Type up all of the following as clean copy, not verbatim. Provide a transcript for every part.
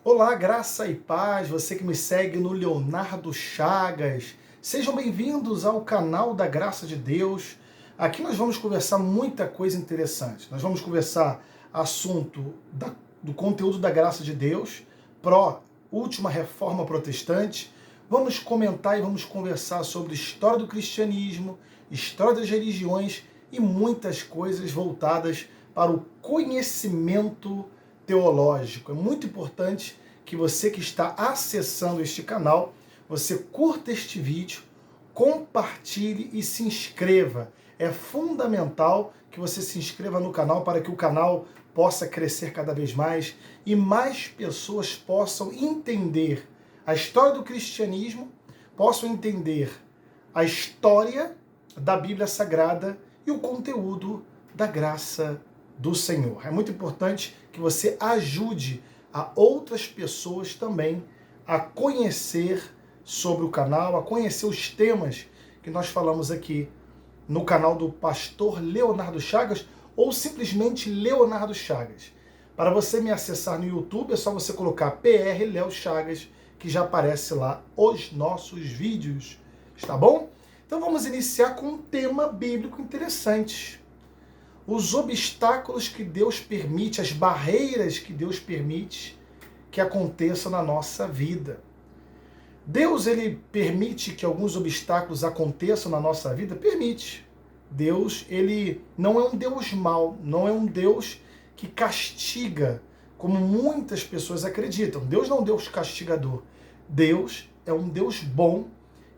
Olá, graça e paz, você que me segue no Leonardo Chagas. Sejam bem-vindos ao canal da Graça de Deus. Aqui nós vamos conversar muita coisa interessante. Nós vamos conversar assunto do conteúdo da Graça de Deus, última reforma protestante. Vamos comentar e vamos conversar sobre história do cristianismo, história das religiões e muitas coisas voltadas para o conhecimento teológico. É muito importante que você que está acessando este canal, você curta este vídeo, compartilhe e se inscreva. É fundamental que você se inscreva no canal para que o canal possa crescer cada vez mais e mais pessoas possam entender a história do cristianismo, possam entender a história da Bíblia Sagrada e o conteúdo da graça do Senhor. É muito importante que você ajude a outras pessoas também a conhecer sobre o canal, a conhecer os temas que nós falamos aqui no canal do pastor Leonardo Chagas ou simplesmente Leonardo Chagas. Para você me acessar no YouTube é só você colocar PR Léo Chagas, que já aparece lá os nossos vídeos, está bom? Então vamos iniciar com um tema bíblico interessante. Os obstáculos que Deus permite, as barreiras que Deus permite que aconteçam na nossa vida. Deus, ele permite que alguns obstáculos aconteçam na nossa vida? Permite. Deus, ele não é um Deus mau, não é um Deus que castiga, como muitas pessoas acreditam. Deus não é um Deus castigador. Deus é um Deus bom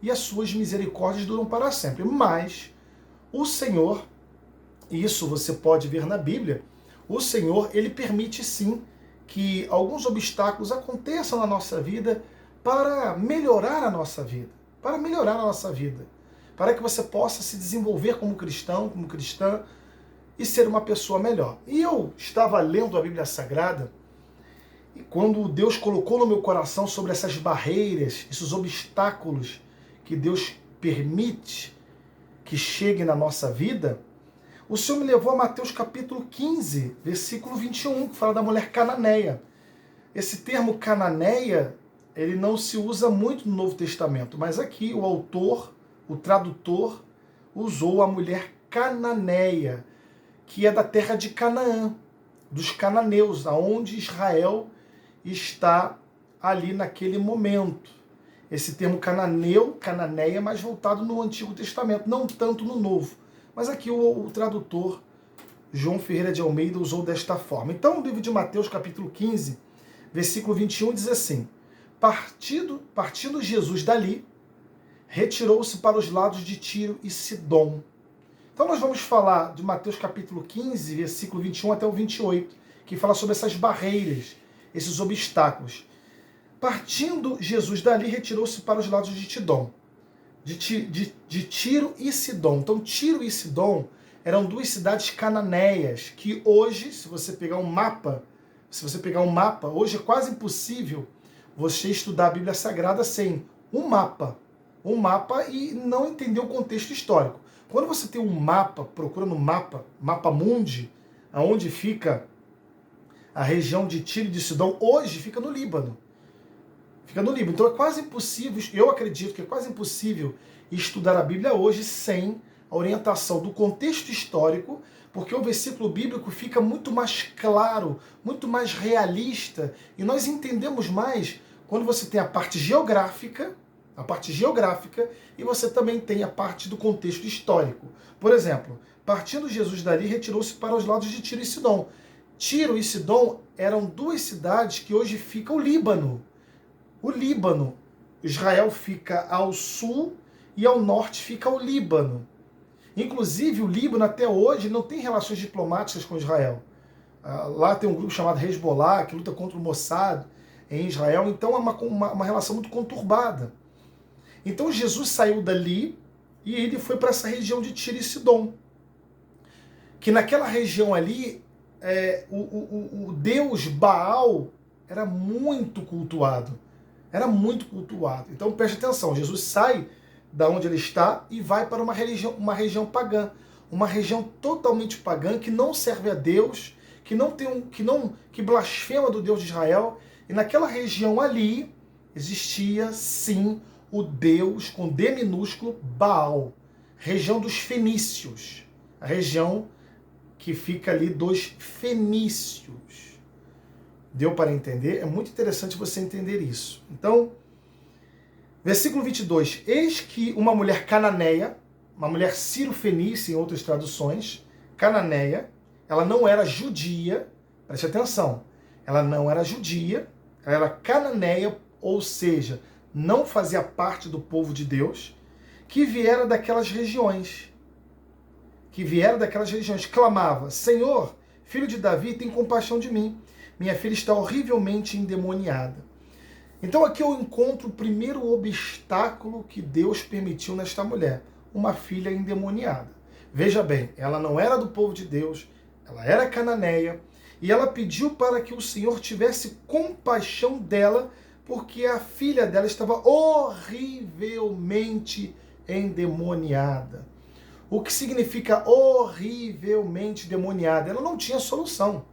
e as suas misericórdias duram para sempre. Mas o Senhor, e isso você pode ver na Bíblia, o Senhor, ele permite sim que alguns obstáculos aconteçam na nossa vida para melhorar a nossa vida, para que você possa se desenvolver como cristão, como cristã e ser uma pessoa melhor. E eu estava lendo a Bíblia Sagrada e quando Deus colocou no meu coração sobre essas barreiras, esses obstáculos que Deus permite que cheguem na nossa vida, o Senhor me levou a Mateus capítulo 15, versículo 21, que fala da mulher cananeia. Esse termo cananeia, ele não se usa muito no Novo Testamento, mas aqui o autor, o tradutor, usou a mulher cananeia, que é da terra de Canaã, dos cananeus, aonde Israel está ali naquele momento. Esse termo cananeu, cananeia, é mais voltado no Antigo Testamento, não tanto no Novo. Mas aqui o tradutor João Ferreira de Almeida usou desta forma. Então, o livro de Mateus, capítulo 15, versículo 21, diz assim: Partindo Jesus dali, retirou-se para os lados de Tiro e Sidom. Então, nós vamos falar de Mateus, capítulo 15, versículo 21 até o 28, que fala sobre essas barreiras, esses obstáculos. Partindo Jesus dali, retirou-se para os lados de Tidom. De Tiro e Sidom. Então, Tiro e Sidom eram duas cidades cananeias que hoje, se você pegar um mapa, hoje é quase impossível você estudar a Bíblia Sagrada sem um mapa e não entender o contexto histórico. Quando você tem um mapa, procura no mapa mundi, aonde fica a região de Tiro e de Sidom, hoje fica no Líbano. Então é quase impossível, eu acredito que é quase impossível estudar a Bíblia hoje sem a orientação do contexto histórico, porque o versículo bíblico fica muito mais claro, muito mais realista, e nós entendemos mais quando você tem a parte geográfica, e você também tem a parte do contexto histórico. Por exemplo, partindo Jesus dali, retirou-se para os lados de Tiro e Sidom. Tiro e Sidom eram duas cidades que hoje ficam o Líbano. O Líbano, Israel fica ao sul e ao norte fica o Líbano. Inclusive, o Líbano até hoje não tem relações diplomáticas com Israel. Lá tem um grupo chamado Hezbollah, que luta contra o Mossad em Israel, então é uma relação muito conturbada. Então Jesus saiu dali e ele foi para essa região de Tiro e Sidom. Que naquela região ali, o deus Baal era muito cultuado. Então preste atenção, Jesus sai da onde ele está e vai para uma região pagã. Uma região totalmente pagã que não serve a Deus, que blasfema do Deus de Israel. E naquela região ali existia sim o Deus com D minúsculo Baal, região dos fenícios, a região que fica ali dos fenícios. Deu para entender? É muito interessante você entender isso. Então, versículo 22. Eis que uma mulher cananeia, uma mulher ciro-fenícia em outras traduções, cananeia, ela não era judia, preste atenção, ela não era judia, ela era cananeia, ou seja, não fazia parte do povo de Deus, que viera daquelas regiões, clamava: Senhor, filho de Davi, tem compaixão de mim, minha filha está horrivelmente endemoniada. Então aqui eu encontro o primeiro obstáculo que Deus permitiu nesta mulher, uma filha endemoniada. Veja bem, ela não era do povo de Deus, ela era cananeia, e ela pediu para que o Senhor tivesse compaixão dela, porque a filha dela estava horrivelmente endemoniada. O que significa horrivelmente endemoniada? Ela não tinha solução.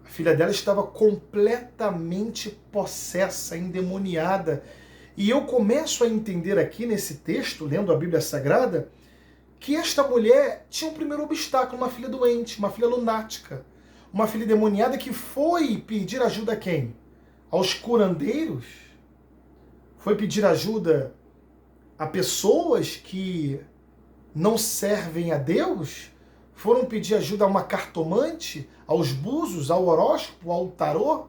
A filha dela estava completamente possessa, endemoniada. E eu começo a entender aqui nesse texto, lendo a Bíblia Sagrada, que esta mulher tinha um primeiro obstáculo, uma filha doente, uma filha lunática, uma filha endemoniada que foi pedir ajuda a quem? Aos curandeiros? Foi pedir ajuda a pessoas que não servem a Deus? Foram pedir ajuda a uma cartomante, aos búzios, ao horóscopo, ao tarô?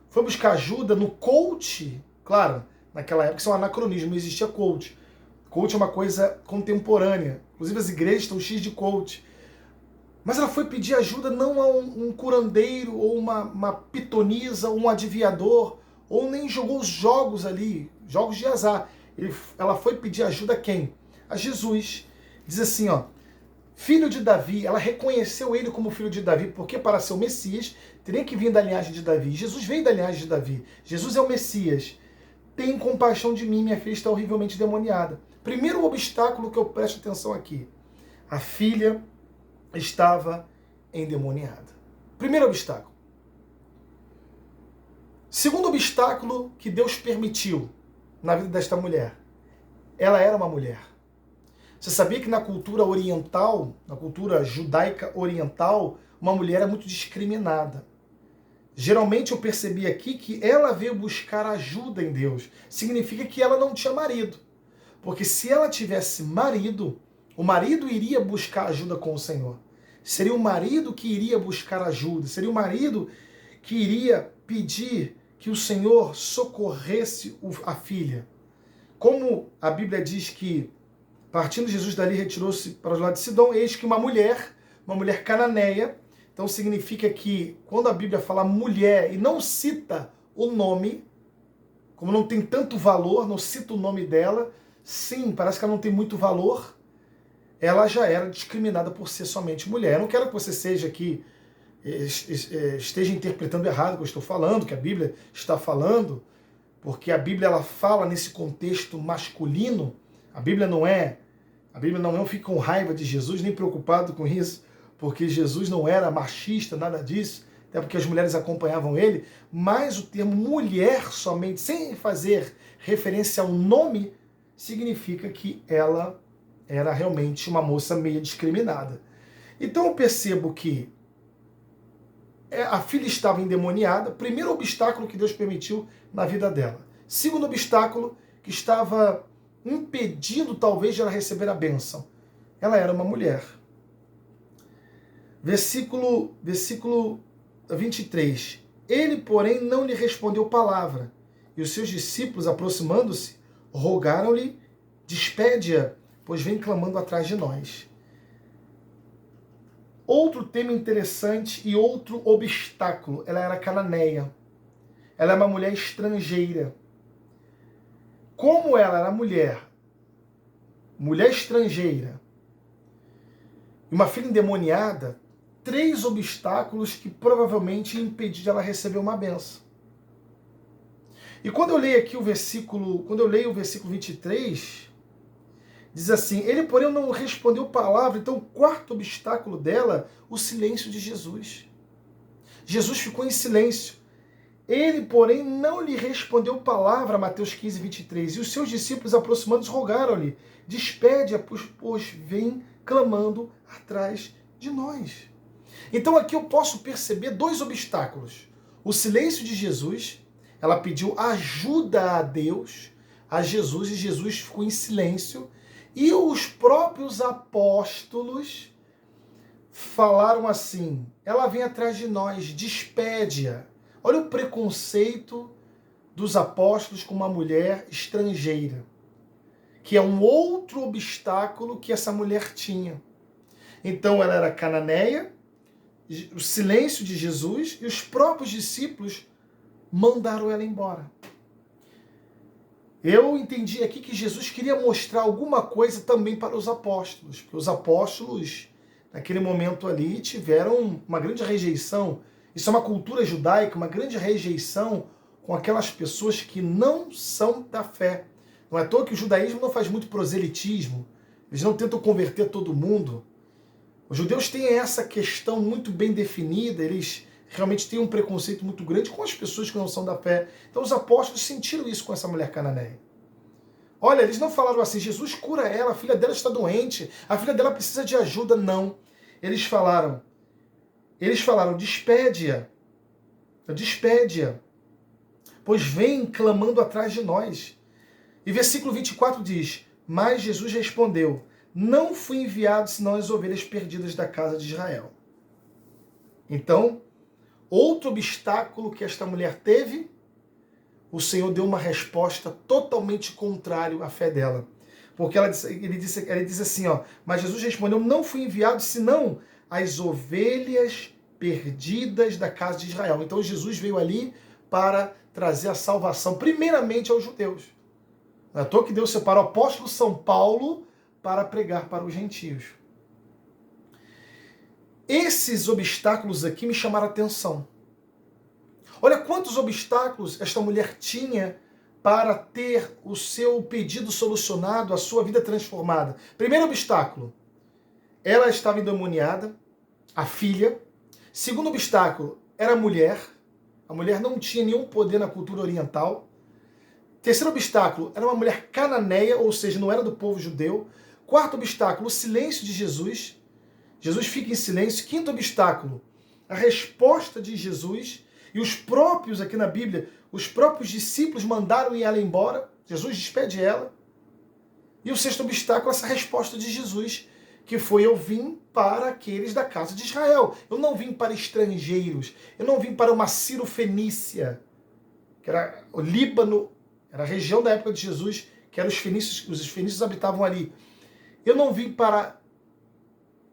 Foi buscar ajuda no coach? Claro, naquela época isso é um anacronismo, não existia coach. Coach é uma coisa contemporânea. Inclusive as igrejas estão cheias de coach. Mas ela foi pedir ajuda não a um curandeiro, ou uma pitonisa, ou um adivinhador, ou nem jogou os jogos ali, jogos de azar. Ela foi pedir ajuda a quem? A Jesus. Diz assim, ó, filho de Davi, ela reconheceu ele como filho de Davi, porque para ser o Messias, teria que vir da linhagem de Davi. Jesus veio da linhagem de Davi. Jesus é o Messias. Tem compaixão de mim, minha filha está horrivelmente demoniada. Primeiro obstáculo que eu presto atenção aqui. A filha estava endemoniada. Primeiro obstáculo. Segundo obstáculo que Deus permitiu na vida desta mulher. Ela era uma mulher. Você sabia que na cultura oriental, na cultura judaica oriental, uma mulher é muito discriminada. Geralmente eu percebi aqui que ela veio buscar ajuda em Deus. Significa que ela não tinha marido. Porque se ela tivesse marido, o marido iria buscar ajuda com o Senhor. Seria o marido que iria buscar ajuda. Seria o marido que iria pedir que o Senhor socorresse a filha. Como a Bíblia diz que, partindo Jesus dali, retirou-se para os lados de Sidom, eis que uma mulher cananeia, então significa que quando a Bíblia fala mulher e não cita o nome, como não tem tanto valor, não cita o nome dela, sim, parece que ela não tem muito valor, ela já era discriminada por ser somente mulher. Eu não quero que você seja aqui, esteja interpretando errado o que eu estou falando, que a Bíblia está falando, porque a Bíblia ela fala nesse contexto masculino. A Bíblia não fica com raiva de Jesus, nem preocupado com isso, porque Jesus não era machista, nada disso, até porque as mulheres acompanhavam ele, mas o termo mulher somente, sem fazer referência ao nome, significa que ela era realmente uma moça meio discriminada. Então eu percebo que a filha estava endemoniada, primeiro obstáculo que Deus permitiu na vida dela. Segundo obstáculo, que estava impedindo talvez de ela receber a bênção. Ela era uma mulher. Versículo 23. Ele, porém, não lhe respondeu palavra. E os seus discípulos, aproximando-se, rogaram-lhe: despede-a, pois vem clamando atrás de nós. Outro tema interessante e outro obstáculo. Ela era cananeia. Ela é uma mulher estrangeira. Como ela era mulher estrangeira, e uma filha endemoniada, 3 obstáculos que provavelmente impediram de ela receber uma benção. E quando eu leio aqui o versículo 23, diz assim: ele, porém, não respondeu palavra. Então, o quarto obstáculo dela, o silêncio de Jesus. Jesus ficou em silêncio. Ele, porém, não lhe respondeu palavra, Mateus 15, 23. E os seus discípulos, aproximando-se, rogaram-lhe: despede-a, pois vem clamando atrás de nós. Então aqui eu posso perceber dois obstáculos. O silêncio de Jesus, ela pediu ajuda a Deus, a Jesus, e Jesus ficou em silêncio. E os próprios apóstolos falaram assim: ela vem atrás de nós, despede-a. Olha o preconceito dos apóstolos com uma mulher estrangeira, que é um outro obstáculo que essa mulher tinha. Então ela era cananeia, o silêncio de Jesus, e os próprios discípulos mandaram ela embora. Eu entendi aqui que Jesus queria mostrar alguma coisa também para os apóstolos, porque os apóstolos, naquele momento ali, tiveram uma grande rejeição. Isso é uma cultura judaica, uma grande rejeição com aquelas pessoas que não são da fé. Não é à toa que o judaísmo não faz muito proselitismo, eles não tentam converter todo mundo. Os judeus têm essa questão muito bem definida, eles realmente têm um preconceito muito grande com as pessoas que não são da fé. Então os apóstolos sentiram isso com essa mulher cananeia. Olha, eles não falaram assim: Jesus cura ela, a filha dela está doente, a filha dela precisa de ajuda. Não. Eles falaram, despede-a, pois vem clamando atrás de nós. E versículo 24 diz: mas Jesus respondeu: não fui enviado senão as ovelhas perdidas da casa de Israel. Então, outro obstáculo que esta mulher teve, o Senhor deu uma resposta totalmente contrária à fé dela. Porque ele disse assim, mas Jesus respondeu: não fui enviado senão as ovelhas perdidas da casa de Israel. Então Jesus veio ali para trazer a salvação, primeiramente aos judeus. Não é à toa que Deus separou o apóstolo São Paulo para pregar para os gentios. Esses obstáculos aqui me chamaram a atenção. Olha quantos obstáculos esta mulher tinha para ter o seu pedido solucionado, a sua vida transformada. Primeiro obstáculo, ela estava endemoniada, a filha. Segundo obstáculo, era mulher. A mulher não tinha nenhum poder na cultura oriental. Terceiro obstáculo, era uma mulher cananeia, ou seja, não era do povo judeu. Quarto obstáculo, o silêncio de Jesus. Jesus fica em silêncio. Quinto obstáculo, a resposta de Jesus. E os próprios, aqui na Bíblia, os próprios discípulos mandaram ela embora. Jesus despede ela. E o sexto obstáculo, essa resposta de Jesus, que foi: eu vim para aqueles da casa de Israel. Eu não vim para estrangeiros. Eu não vim para uma Ciro-Fenícia, que era o Líbano, era a região da época de Jesus, que eram os fenícios habitavam ali. Eu não vim para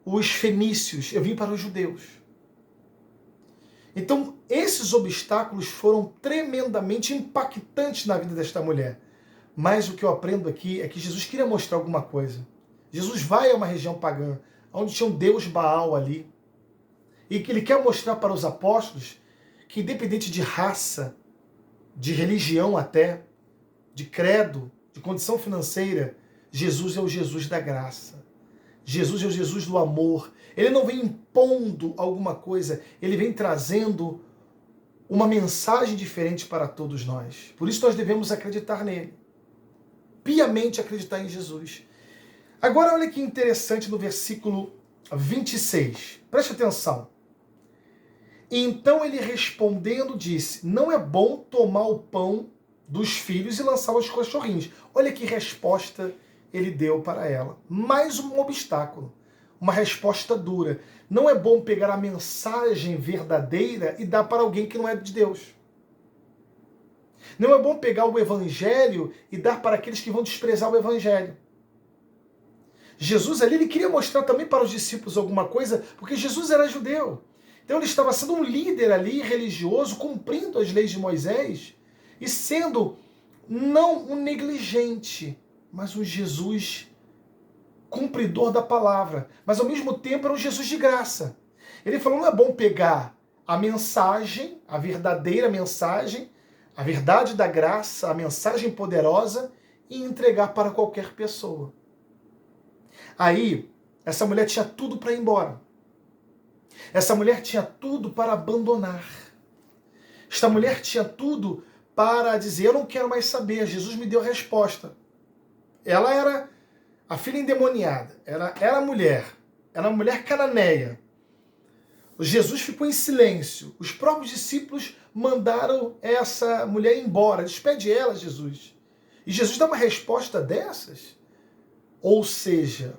os fenícios, eu vim para os judeus. Então, esses obstáculos foram tremendamente impactantes na vida desta mulher. Mas o que eu aprendo aqui é que Jesus queria mostrar alguma coisa. Jesus vai a uma região pagã, onde tinha um deus Baal ali, e que ele quer mostrar para os apóstolos que, independente de raça, de religião até, de credo, de condição financeira, Jesus é o Jesus da graça. Jesus é o Jesus do amor. Ele não vem impondo alguma coisa, ele vem trazendo uma mensagem diferente para todos nós. Por isso nós devemos acreditar nele. Piamente acreditar em Jesus. Agora olha que interessante no versículo 26. Preste atenção. Então ele respondendo disse: não é bom tomar o pão dos filhos e lançá-lo aos cachorrinhos. Olha que resposta ele deu para ela. Mais um obstáculo. Uma resposta dura. Não é bom pegar a mensagem verdadeira e dar para alguém que não é de Deus. Não é bom pegar o evangelho e dar para aqueles que vão desprezar o evangelho. Jesus ali, ele queria mostrar também para os discípulos alguma coisa, porque Jesus era judeu. Então ele estava sendo um líder ali, religioso, cumprindo as leis de Moisés e sendo não um negligente, mas um Jesus cumpridor da palavra, mas ao mesmo tempo era um Jesus de graça. Ele falou: não é bom pegar a mensagem, a verdadeira mensagem, a verdade da graça, a mensagem poderosa e entregar para qualquer pessoa. Aí, essa mulher tinha tudo para ir embora. Essa mulher tinha tudo para abandonar. Esta mulher tinha tudo para dizer, eu não quero mais saber, Jesus me deu a resposta. Ela era a filha endemoniada, era mulher, era uma mulher cananeia. Jesus ficou em silêncio. Os próprios discípulos mandaram essa mulher embora. Despede ela, Jesus. E Jesus dá uma resposta dessas? Ou seja,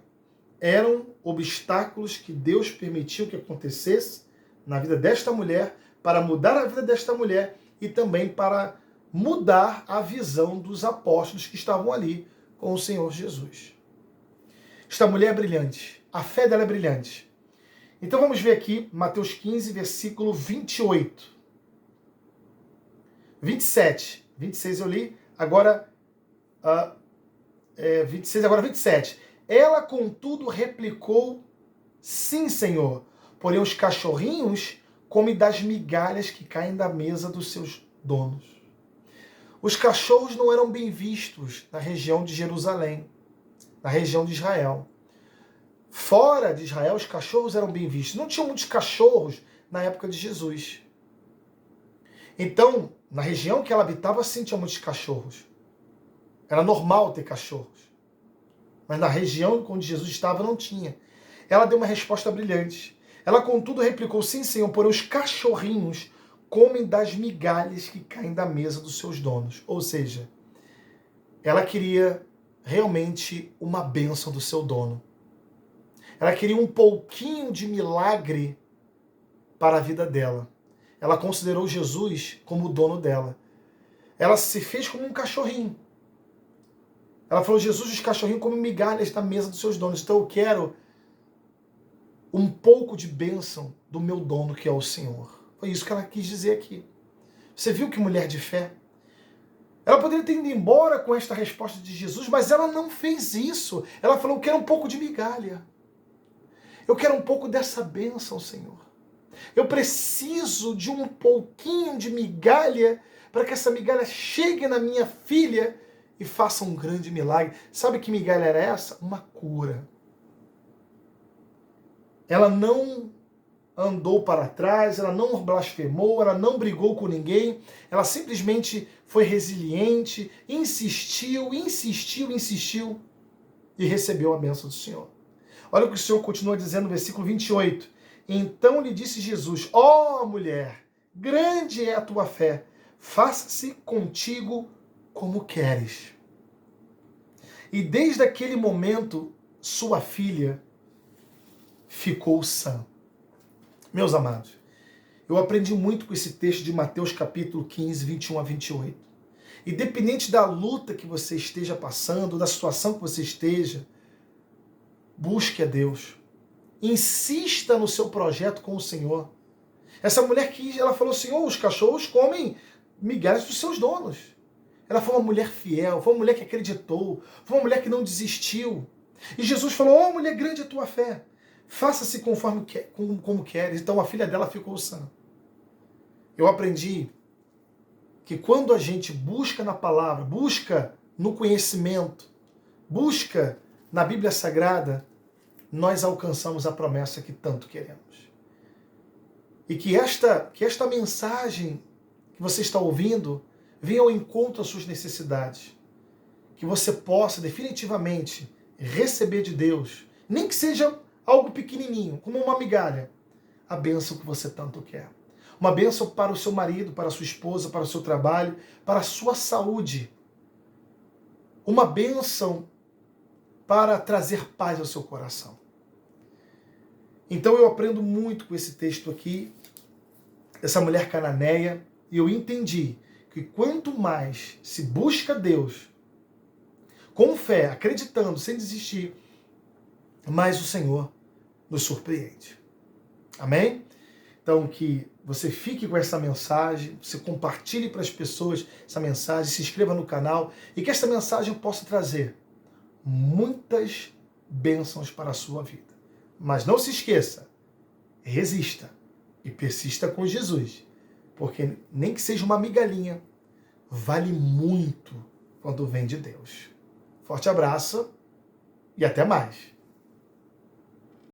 eram obstáculos que Deus permitiu que acontecesse na vida desta mulher, para mudar a vida desta mulher e também para mudar a visão dos apóstolos que estavam ali com o Senhor Jesus. Esta mulher é brilhante, a fé dela é brilhante. Então vamos ver aqui Mateus 15, versículo 28. 27. 26 eu li, agora 26, agora 27. Ela, contudo, replicou, sim, Senhor, porém os cachorrinhos comem das migalhas que caem da mesa dos seus donos. Os cachorros não eram bem vistos na região de Jerusalém, na região de Israel. Fora de Israel, os cachorros eram bem vistos. Não tinham muitos cachorros na época de Jesus. Então, na região que ela habitava, sim, tinha muitos cachorros. Era normal ter cachorros. Mas na região onde Jesus estava, não tinha. Ela deu uma resposta brilhante. Ela, contudo, replicou, sim, Senhor, porém os cachorrinhos comem das migalhas que caem da mesa dos seus donos. Ou seja, ela queria realmente uma bênção do seu dono. Ela queria um pouquinho de milagre para a vida dela. Ela considerou Jesus como o dono dela. Ela se fez como um cachorrinho. Ela falou, Jesus, os cachorrinhos comem migalhas da mesa dos seus donos. Então eu quero um pouco de bênção do meu dono, que é o Senhor. Foi isso que ela quis dizer aqui. Você viu que mulher de fé? Ela poderia ter ido embora com esta resposta de Jesus, mas ela não fez isso. Ela falou, eu quero um pouco de migalha. Eu quero um pouco dessa bênção, Senhor. Eu preciso de um pouquinho de migalha para que essa migalha chegue na minha filha e faça um grande milagre. Sabe que migalha era essa? Uma cura. Ela não andou para trás, ela não blasfemou, ela não brigou com ninguém, ela simplesmente foi resiliente, insistiu e recebeu a bênção do Senhor. Olha o que o Senhor continua dizendo no versículo 28. Então lhe disse Jesus, ó mulher, grande é a tua fé, faça-se contigo como queres. E desde aquele momento, sua filha ficou sã. Meus amados, eu aprendi muito com esse texto de Mateus capítulo 15, 21 a 28. Independente da luta que você esteja passando, da situação que você esteja, busque a Deus. Insista no seu projeto com o Senhor. Essa mulher ela falou, Senhor, os cachorros comem migalhas dos seus donos. Ela foi uma mulher fiel, foi uma mulher que acreditou, foi uma mulher que não desistiu. E Jesus falou, ó mulher, grande é a tua fé. Faça-se conforme como queres. Então a filha dela ficou sã. Eu aprendi que quando a gente busca na palavra, busca no conhecimento, busca na Bíblia Sagrada, nós alcançamos a promessa que tanto queremos. E que esta mensagem que você está ouvindo venha ao encontro às suas necessidades. Que você possa definitivamente receber de Deus, nem que seja algo pequenininho, como uma migalha, a bênção que você tanto quer. Uma bênção para o seu marido, para a sua esposa, para o seu trabalho, para a sua saúde. Uma bênção para trazer paz ao seu coração. Então eu aprendo muito com esse texto aqui, essa mulher cananeia, e eu entendi que quanto mais se busca Deus, com fé, acreditando, sem desistir, mais o Senhor nos surpreende. Amém? Então que você fique com essa mensagem, você compartilhe para as pessoas essa mensagem, se inscreva no canal e que essa mensagem possa trazer muitas bênçãos para a sua vida. Mas não se esqueça, resista e persista com Jesus, porque nem que seja uma migalhinha, vale muito quando vem de Deus. Forte abraço e até mais.